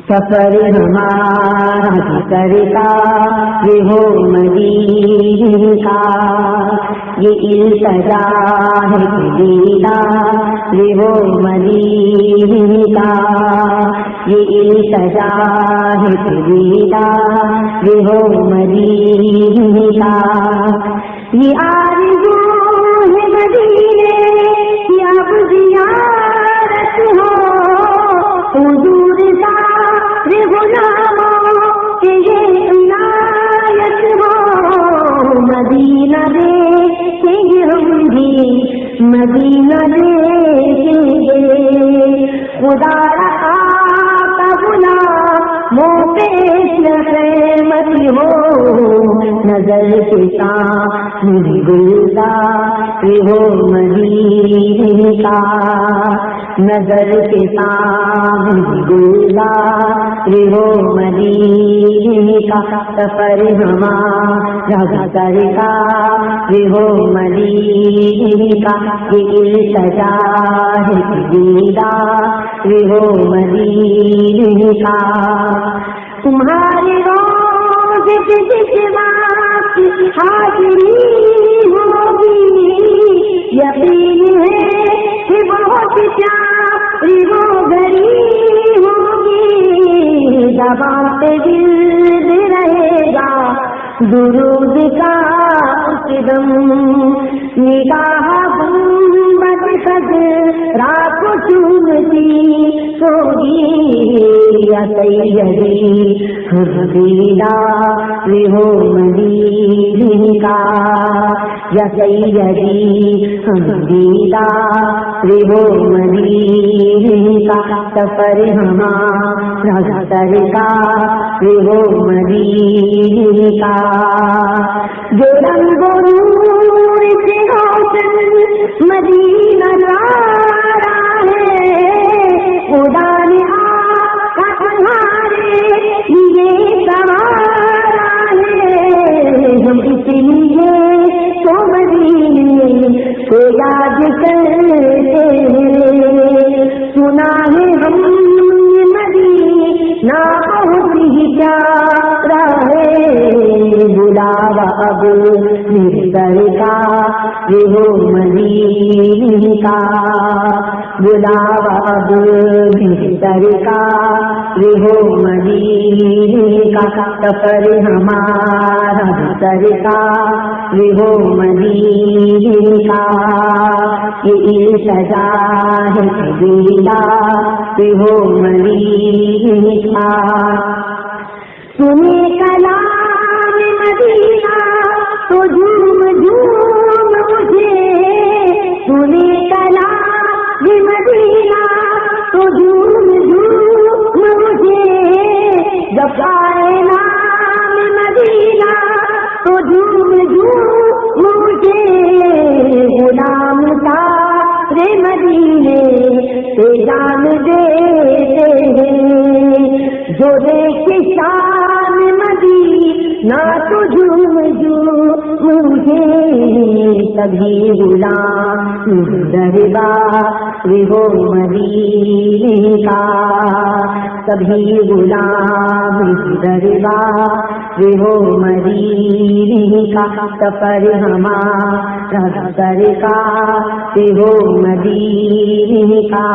سفر ہمارا کرتا یہ ہو مدینے کا، یہ التجا ہے دیدار یہ ہو مدینے کا، یہ التجا ہے دیدار یہ ہو مدینے کا، یہ آرزو ہے مدینے کی اب زیارت ہو، حضور سارے غلاموں کے یہ عنایت ہو، مدینہ دیکھیں گے ہم بھی، مدینہ دیکھیں گے، خدا رہا کا غلاموں پہ رحمت ہو، نظر کے سامنے گلزار ہو مدینے کا، نظر کے سامنے گلزار ہو مدینے کا، سفر ہمارا کرتا ہو مدینے کا، یہ التجا ہے دیدار ہو مدینے کا، تمہارے روضے پہ جس وقت حاضری ہوگی، یقین ہے کہ بہت پیاری وہ گھڑی ہوگی، زبان پہ ورد رہے گا درود کا اس دم، نگاہ گنبد خضرا کو چومتی ہوگی، یا سیدی ہم دیدار ہو مدینے کا، یا سیدی ہم دیدار ہو مدینے کا، سفر ہمارا کرتا ہو مدینے کا، جو رنگ و نور سے روشن مدینہ تارا ہے، خدا نے آقا تمہارے لیے سوارا ہے، ہم اس لیے تو مدینے کو یاد کرتے ہیں، سنا ہے ہم مدینہ بہت ہی پیارا ہے، بلاوا اب میرے سرکار یہ ہو مدینے کا، بلاوا اب میرے سرکار یہ ہو مدینے کا، سفر ہمارا سرکار یہ ہو مدینے کا، یہ التجا ہے دیدار یہ ہو مدینے کا، سنے کلام مدینہ تو جھوم جھوم مجھے، سنے کلام مدینہ تو جھوم جھوم مجھے، جب آئے نام مدینہ تو جھوم جھوم مجھے، غلام سارے مدینے سے جان دیتے ہیں، جو دیکھے شان مدینہ تو جھوم جھوم مجھے، سبھی غلام دربار ہو مدینے کا، سبھی غلام دربار ہو مدینے کا، سفر ہمارا سرکار ہو مدینے کا،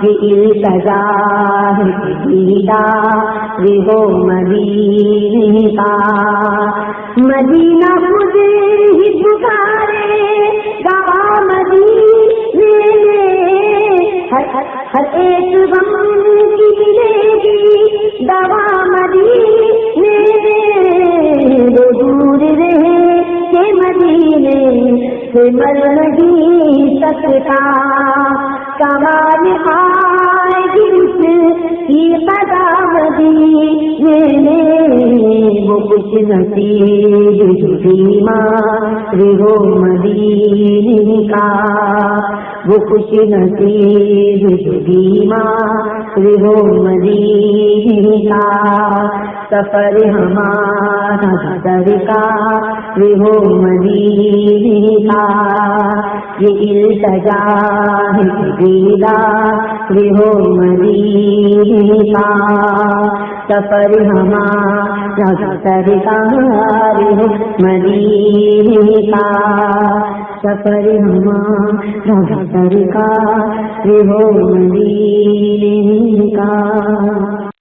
یہ التجا ہے دیدار ہو مدینے کا، مدینہ خود ہی پکارے گا مدینے میں، ہر ایک غم کی ملے گی دوا مدینے میں، وہ دور رہے کہ مدینے سے مر نہیں سکتا، کمال آئے گی اس کی قضا مدینے میں، وہ کچھ نصیب جو بیمار ہو مدینے کا، وہ کچھ نصیب جو بیمار ہو مدینے کا، سفر ہمارا سرکار ہو مدینے کا، یہ التجا ہے دیدار ہو مدینے کا، سفر ہمارا سرکار ہو مدینے کا، سفر ہمارا سرکار ہو مدینے کا۔